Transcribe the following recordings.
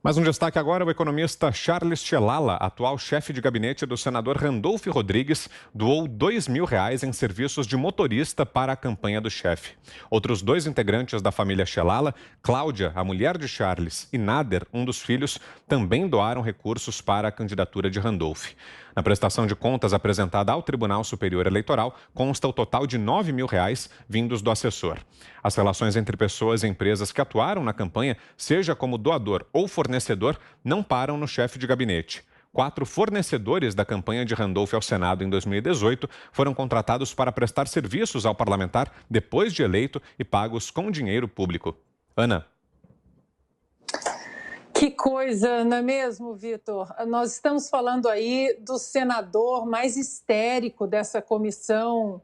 Mais um destaque agora, o economista Charles Chelala, atual chefe de gabinete do senador Randolph Rodrigues, doou R$ 2.000 em serviços de motorista para a campanha do chefe. Outros dois integrantes da família Chelala, Cláudia, a mulher de Charles, e Nader, um dos filhos, também doaram recursos para a candidatura de Randolph. Na prestação de contas apresentada ao Tribunal Superior Eleitoral, consta o total de R$ 9.000 vindos do assessor. As relações entre pessoas e empresas que atuaram na campanha, seja como doador ou fornecedor, não param no chefe de gabinete. 4 fornecedores da campanha de Randolph ao Senado em 2018 foram contratados para prestar serviços ao parlamentar depois de eleito e pagos com dinheiro público. Ana. Que coisa, não é mesmo, Vitor? Nós estamos falando aí do senador mais histérico dessa comissão,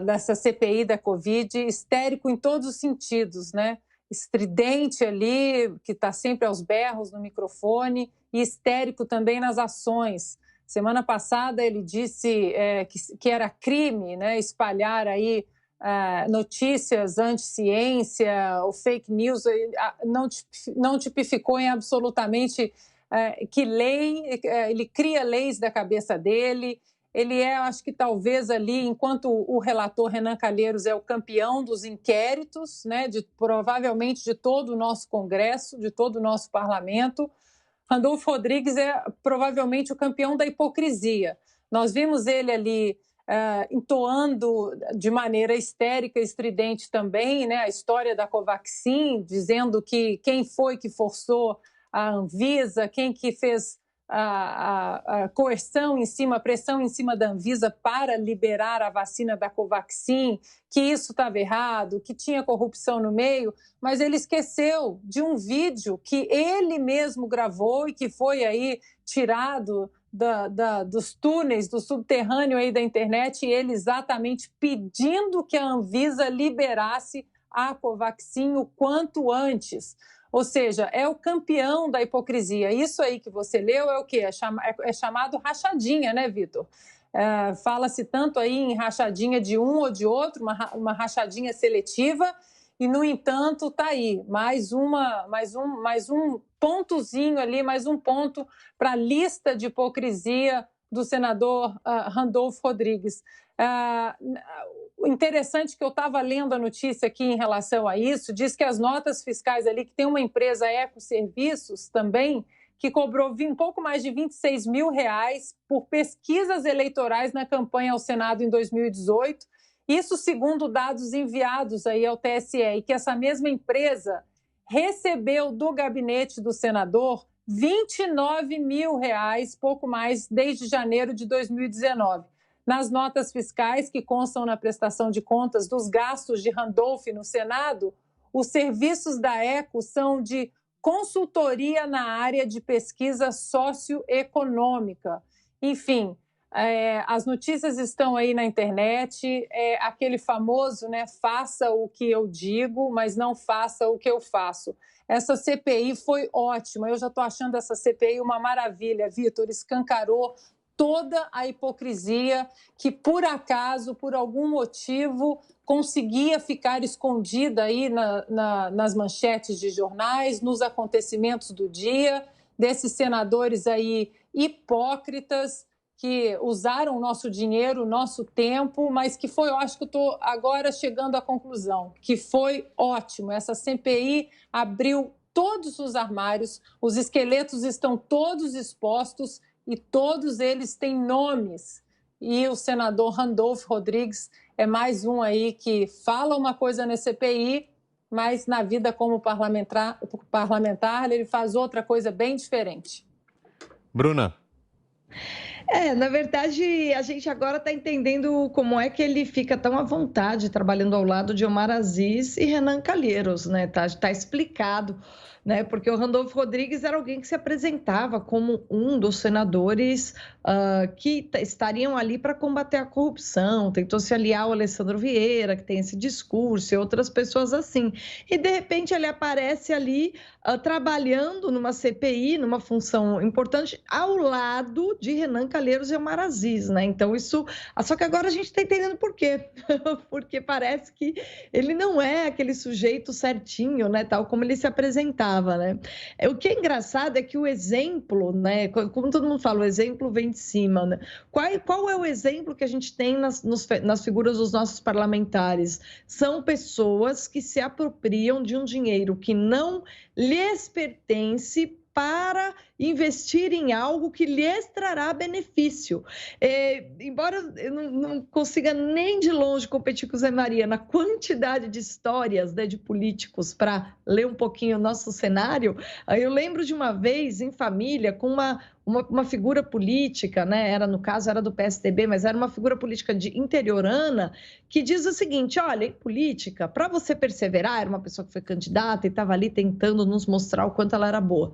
dessa CPI da Covid, histérico em todos os sentidos, né? Estridente ali, que está sempre aos berros no microfone, e histérico também nas ações. Semana passada ele disse que era crime, né, espalhar aí notícias anti-ciência ou fake news, não tipificou em absolutamente que lei, ele cria leis da cabeça dele. Ele acho que talvez ali, enquanto o relator Renan Calheiros é o campeão dos inquéritos, né, provavelmente de todo o nosso Congresso, de todo o nosso parlamento, Randolph Rodrigues é provavelmente o campeão da hipocrisia. Nós vimos ele ali entoando de maneira histérica e estridente também, né, a história da Covaxin, dizendo que quem foi que forçou a Anvisa, quem que fez a coerção em cima, a pressão em cima da Anvisa para liberar a vacina da Covaxin, que isso estava errado, que tinha corrupção no meio, mas ele esqueceu de um vídeo que ele mesmo gravou e que foi aí tirado dos túneis, do subterrâneo aí da internet, e ele exatamente pedindo que a Anvisa liberasse a Covaxin o quanto antes. Ou seja, é o campeão da hipocrisia. Isso aí que você leu é o quê? É chamado rachadinha, né, Vitor? Fala-se tanto aí em rachadinha de um ou de outro, uma rachadinha seletiva, e, no entanto, está aí, mais um pontozinho ali, mais um ponto para a lista de hipocrisia do senador Randolph Rodrigues. Interessante que eu estava lendo a notícia aqui em relação a isso, diz que as notas fiscais ali, que tem uma empresa Ecoserviços também, que cobrou um pouco mais de R$ 26 mil por pesquisas eleitorais na campanha ao Senado em 2018, isso segundo dados enviados aí ao TSE, e que essa mesma empresa recebeu do gabinete do senador R$ 29 mil, pouco mais, desde janeiro de 2019. Nas notas fiscais que constam na prestação de contas dos gastos de Randolph no Senado, os serviços da ECO são de consultoria na área de pesquisa socioeconômica. Enfim, as notícias estão aí na internet, aquele famoso, né, faça o que eu digo, mas não faça o que eu faço. Essa CPI foi ótima, eu já estou achando essa CPI uma maravilha, Vitor, escancarou toda a hipocrisia que, por acaso, por algum motivo, conseguia ficar escondida aí nas manchetes de jornais, nos acontecimentos do dia, desses senadores aí hipócritas que usaram o nosso dinheiro, o nosso tempo, mas que foi, eu acho que eu estou agora chegando à conclusão, que foi ótimo. Essa CPI abriu todos os armários, os esqueletos estão todos expostos, e todos eles têm nomes. E o senador Randolph Rodrigues é mais um aí que fala uma coisa na CPI, mas na vida como parlamentar ele faz outra coisa bem diferente. Bruna. Na verdade, a gente agora está entendendo como é que ele fica tão à vontade trabalhando ao lado de Omar Aziz e Renan Calheiros, né? Tá explicado, né? Porque o Randolph Rodrigues era alguém que se apresentava como um dos senadores que estariam ali para combater a corrupção, tentou se aliar ao Alessandro Vieira, que tem esse discurso, e outras pessoas assim. E, de repente, ele aparece ali trabalhando numa CPI, numa função importante, ao lado de Renan Calheiros e Omar Aziz, né? Então, isso... Só que agora a gente está entendendo por quê. Porque parece que ele não é aquele sujeito certinho, né? Tal como ele se apresentava. falava, né? O que é engraçado é que o exemplo, né? Como todo mundo fala, o exemplo vem de cima, né? Qual é o exemplo que a gente tem nas figuras dos nossos parlamentares? São pessoas que se apropriam de um dinheiro que não lhes pertence para investir em algo que lhes trará benefício. Embora eu não consiga nem de longe competir com o Zé Maria na quantidade de histórias, né, de políticos para ler um pouquinho o nosso cenário, eu lembro de uma vez em família com uma figura política, né? No caso era do PSDB, mas era uma figura política de interiorana, que diz o seguinte: olha, em política, para você perseverar, era uma pessoa que foi candidata e estava ali tentando nos mostrar o quanto ela era boa.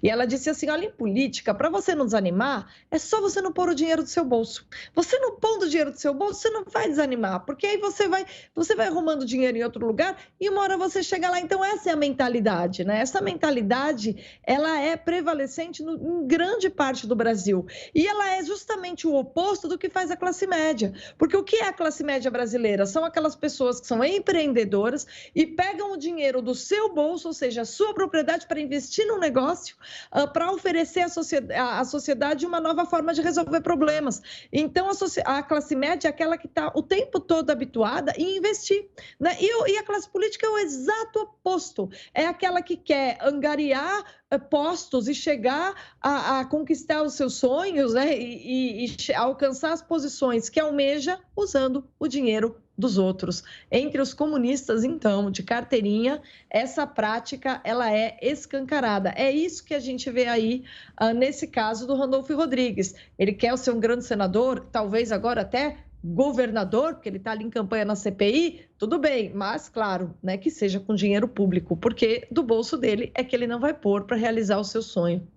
E ela disse assim: olha, em política, para você não desanimar, é só você não pôr o dinheiro do seu bolso. Você não pondo o dinheiro do seu bolso, você não vai desanimar, porque aí você vai arrumando dinheiro em outro lugar e uma hora você chega lá. Então, essa é a mentalidade, né? Essa mentalidade, ela é prevalecente em grande parte do Brasil. E ela é justamente o oposto do que faz a classe média. Porque o que é a classe média brasileira? São aquelas pessoas que são empreendedoras e pegam o dinheiro do seu bolso, ou seja, a sua propriedade, para investir num negócio, para oferecer à sociedade uma nova forma de resolver problemas. Então, a classe média é aquela que está o tempo todo habituada em investir, né? E a classe política é o exato oposto. É aquela que quer angariar postos e chegar a conquistar os seus sonhos, né? E alcançar as posições que almeja usando o dinheiro dos outros. Entre os comunistas, então, de carteirinha, essa prática ela é escancarada. É isso que a gente vê aí nesse caso do Randolfo Rodrigues. Ele quer ser um grande senador, talvez agora até governador, porque ele está ali em campanha na CPI, tudo bem, mas claro, né, que seja com dinheiro público, porque do bolso dele é que ele não vai pôr para realizar o seu sonho.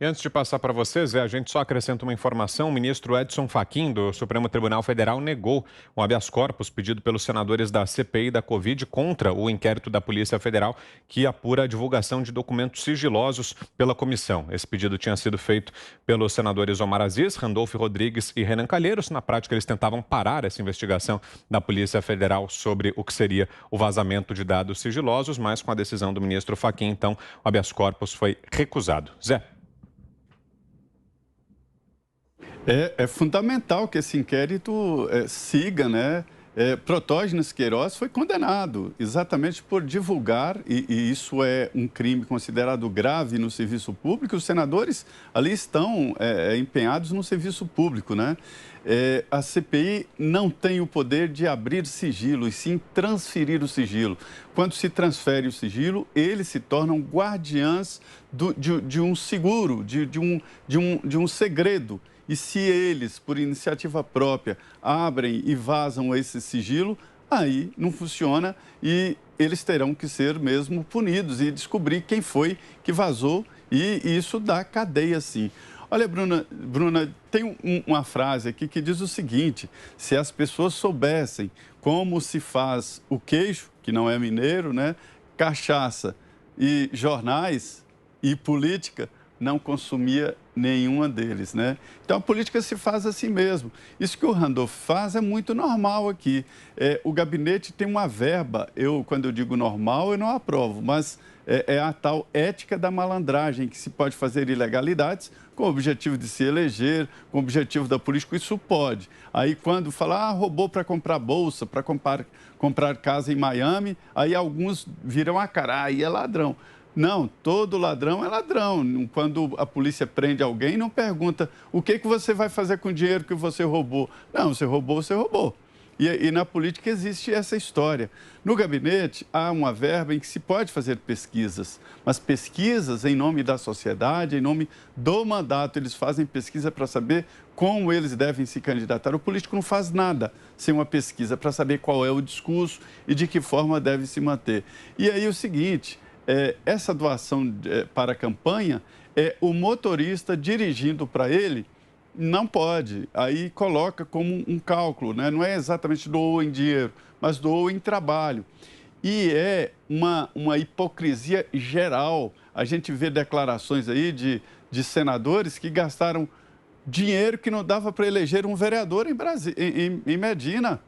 E antes de passar para vocês, a gente só acrescenta uma informação. O ministro Edson Fachin, do Supremo Tribunal Federal, negou um habeas corpus pedido pelos senadores da CPI da Covid contra o inquérito da Polícia Federal que apura a divulgação de documentos sigilosos pela comissão. Esse pedido tinha sido feito pelos senadores Omar Aziz, Randolfo Rodrigues e Renan Calheiros. Na prática, eles tentavam parar essa investigação da Polícia Federal sobre o que seria o vazamento de dados sigilosos, mas com a decisão do ministro Fachin, então, o habeas corpus foi recusado. Zé. É fundamental que esse inquérito siga, né? Protógenes Queiroz foi condenado exatamente por divulgar, e isso é um crime considerado grave no serviço público. Os senadores ali estão empenhados no serviço público, né? A CPI não tem o poder de abrir sigilo, e sim transferir o sigilo. Quando se transfere o sigilo, eles se tornam guardiãs de um seguro, de um segredo. E se eles, por iniciativa própria, abrem e vazam esse sigilo, aí não funciona e eles terão que ser mesmo punidos e descobrir quem foi que vazou, e isso dá cadeia, sim. Olha, Bruna, tem uma frase aqui que diz o seguinte: se as pessoas soubessem como se faz o queijo, que não é mineiro, né, cachaça e jornais e política, não consumia nenhuma deles, né? Então, a política se faz assim mesmo. Isso que o Randolfo faz é muito normal aqui. O gabinete tem uma verba. Quando eu digo normal, eu não aprovo, mas é a tal ética da malandragem, que se pode fazer ilegalidades com o objetivo de se eleger, com o objetivo da política, isso pode. Aí, quando fala, roubou para comprar bolsa, para comprar casa em Miami, aí alguns viram a cara, aí é ladrão. Não, todo ladrão é ladrão. Quando a polícia prende alguém, não pergunta o que você vai fazer com o dinheiro que você roubou. Não, você roubou, você roubou. E na política existe essa história. No gabinete, há uma verba em que se pode fazer pesquisas, mas pesquisas em nome da sociedade, em nome do mandato. Eles fazem pesquisa para saber como eles devem se candidatar. O político não faz nada sem uma pesquisa para saber qual é o discurso e de que forma deve se manter. E aí o seguinte... essa doação para a campanha, o motorista dirigindo para ele não pode. Aí coloca como um cálculo, né? Não é exatamente doou em dinheiro, mas doou em trabalho. E é uma hipocrisia geral. A gente vê declarações aí de senadores que gastaram dinheiro que não dava para eleger um vereador em Medina.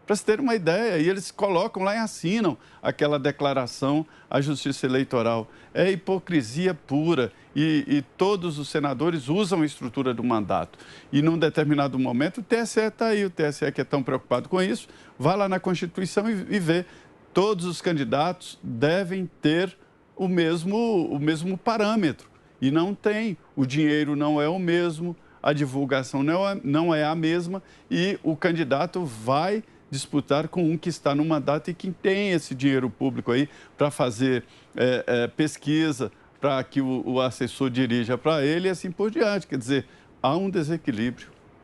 para se ter uma ideia. E eles colocam lá e assinam aquela declaração à Justiça Eleitoral. É hipocrisia pura. E todos os senadores usam a estrutura do mandato. E num determinado momento o TSE está aí, o TSE que é tão preocupado com isso, vai lá na Constituição e vê. Todos os candidatos devem ter o mesmo parâmetro. E não tem. O dinheiro não é o mesmo, a divulgação não é a mesma e o candidato vai disputar com um que está no mandato e que tem esse dinheiro público aí para fazer pesquisa, para que o assessor dirija para ele e assim por diante. Quer dizer, há um desequilíbrio.